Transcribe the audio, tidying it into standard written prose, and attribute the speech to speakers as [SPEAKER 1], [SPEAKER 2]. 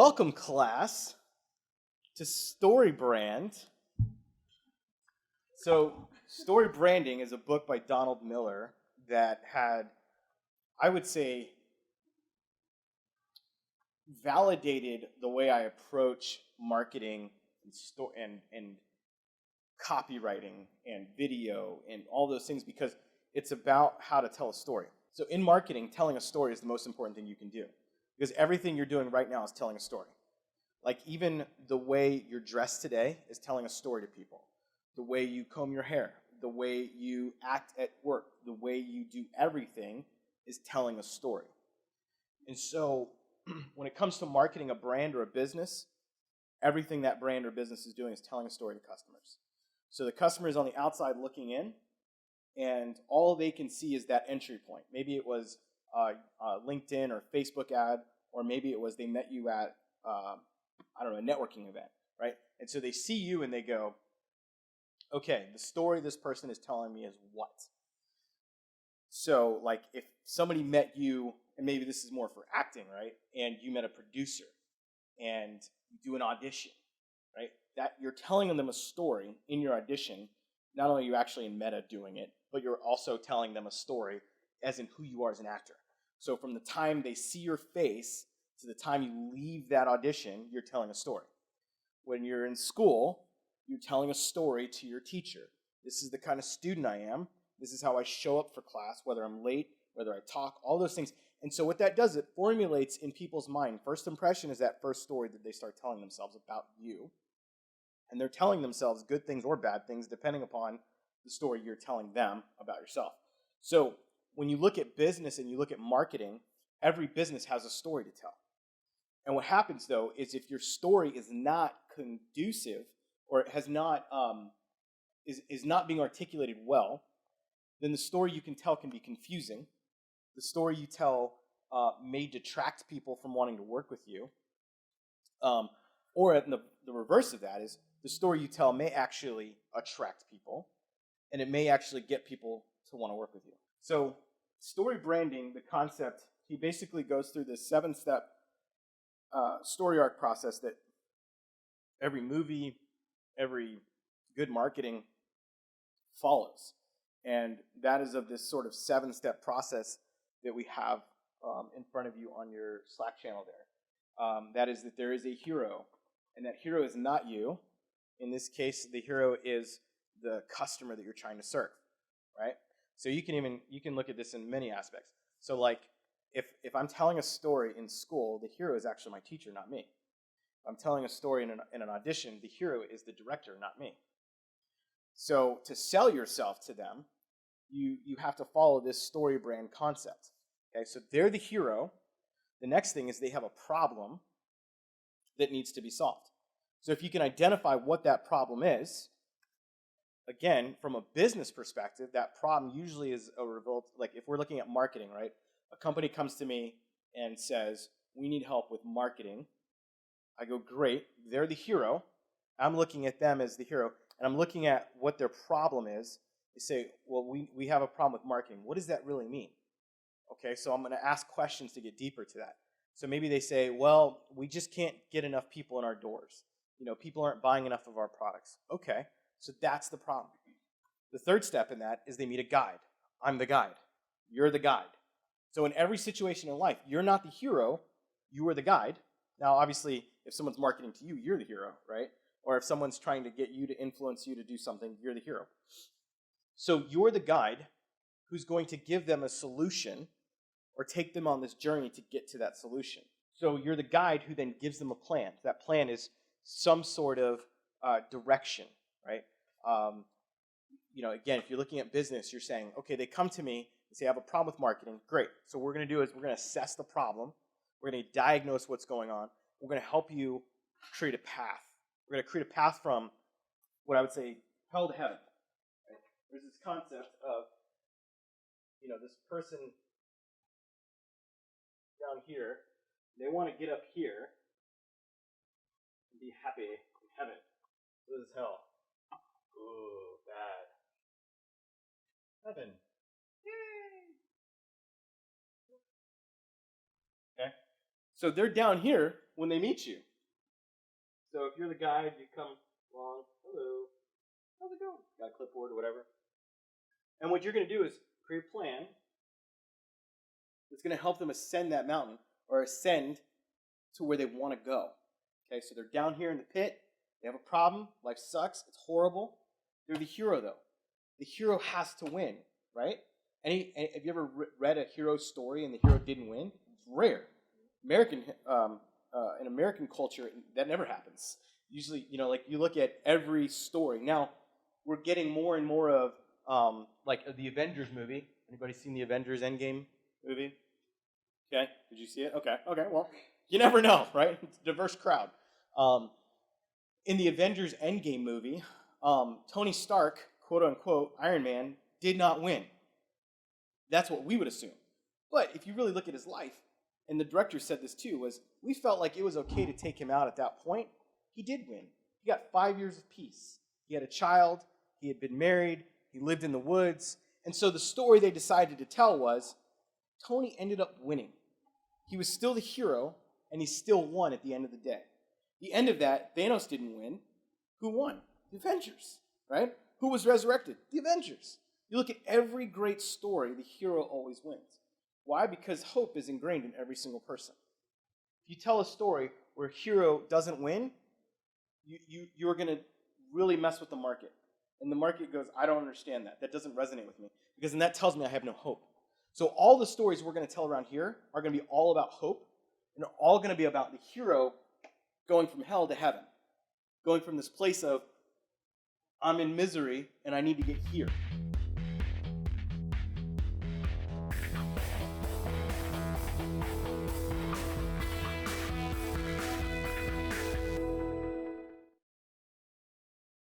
[SPEAKER 1] Welcome, class, to Storybrand. So, Storybranding is a book by Donald Miller that had, I would say, validated the way I approach marketing and copywriting and video and all those things because it's about how to tell a story. So in marketing, telling a story is the most important thing you can do because everything you're doing right now is telling a story. Like even the way you're dressed today is telling a story to people. The way you comb your hair, the way you act at work, the way you do everything is telling a story. And so when it comes to marketing a brand or a business, everything that brand or business is doing is telling a story to customers. So the customer is on the outside looking in, and all they can see is that entry point. Maybe it was a LinkedIn or Facebook ad, or maybe it was they met you at, a networking event, right? And so they see you and they go, okay, the story this person is telling me is what? So like if somebody met you, and maybe this is more for acting, right? And you met a producer and you do an audition, right? That you're telling them a story in your audition. Not only are you actually in meta doing it, but you're also telling them a story as in who you are as an actor. So from the time they see your face to the time you leave that audition, you're telling a story. When you're in school, you're telling a story to your teacher. This is the kind of student I am. This is how I show up for class, whether I'm late, whether I talk, all those things. And so what that does, it formulates in people's mind. First impression is that first story that they start telling themselves about you. And they're telling themselves good things or bad things depending upon the story you're telling them about yourself. So when you look at business and you look at marketing, every business has a story to tell. And what happens though is if your story is not conducive or has not is not being articulated well, then the story you can tell can be confusing. The story you tell may detract people from wanting to work with you. Or the reverse of that is the story you tell may actually attract people, and it may actually get people to want to work with you. So story branding, the concept, he basically goes through this 7-step story arc process that every movie, every good marketing follows. And that is of this sort of 7-step process that we have in front of you on your Slack channel there. That is that there is a hero, and that hero is not you. In this case, the hero is the customer that you're trying to serve, right? So you can look at this in many aspects. So like if I'm telling a story in school, the hero is actually my teacher, not me. If I'm telling a story in an audition, the hero is the director, not me. So to sell yourself to them, you have to follow this story brand concept. Okay, so they're the hero. The next thing is they have a problem that needs to be solved. So if you can identify what that problem is, again, from a business perspective, that problem usually is a result, like if we're looking at marketing, right? A company comes to me and says, we need help with marketing. I go, great, they're the hero. I'm looking at them as the hero, and I'm looking at what their problem is. They say, well, we have a problem with marketing. What does that really mean? Okay, so I'm going to ask questions to get deeper to that. So maybe they say, well, we just can't get enough people in our doors. People aren't buying enough of our products. Okay, so that's the problem. The third step in that is they meet a guide. I'm the guide. You're the guide. So in every situation in life, you're not the hero. You are the guide. Now, obviously, if someone's marketing to you, you're the hero, right? Or if someone's trying to get you to influence you to do something, you're the hero. So you're the guide who's going to give them a solution or take them on this journey to get to that solution. So you're the guide who then gives them a plan. That plan is some sort of direction, right? Again, if you're looking at business, you're saying, okay, they come to me and say, I have a problem with marketing. Great. So what we're going to do is we're going to assess the problem. We're going to diagnose what's going on. We're going to help you create a path. We're going to create a path from what I would say hell to heaven. Right? There's this concept of, this person down here, they want to get up here and be happy in heaven. This is hell. Ooh, bad. Heaven. Yay! Okay? So they're down here when they meet you. So if you're the guide, you come along, hello, how's it going? Got a clipboard or whatever. And what you're going to do is create a plan that's going to help them ascend that mountain or ascend to where they want to go. Okay, so they're down here in the pit. They have a problem. Life sucks. It's horrible. They're the hero, though. The hero has to win, right? Have you ever read a hero story and the hero didn't win? It's rare. In American culture, that never happens. Usually, like you look at every story. Now, we're getting more and more of like the Avengers movie. Anybody seen the Avengers Endgame movie? Okay, did you see it? Okay, well, you never know, right? It's a diverse crowd. In the Avengers Endgame movie, Tony Stark, quote unquote, Iron Man, did not win. That's what we would assume. But if you really look at his life, and the director said this too, was we felt like it was okay to take him out at that point. He did win. He got 5 years of peace. He had a child. He had been married. He lived in the woods. And so the story they decided to tell was Tony ended up winning. He was still the hero, and he still won at the end of the day. The end of that, Thanos didn't win. Who won? The Avengers, right? Who was resurrected? The Avengers. You look at every great story, the hero always wins. Why? Because hope is ingrained in every single person. If you tell a story where a hero doesn't win, you're going to really mess with the market. And the market goes, I don't understand that. That doesn't resonate with me. Because then that tells me I have no hope. So all the stories we're going to tell around here are going to be all about hope. And they're all going to be about the hero going from hell to heaven. Going from this place of, I'm in misery and I need to get here.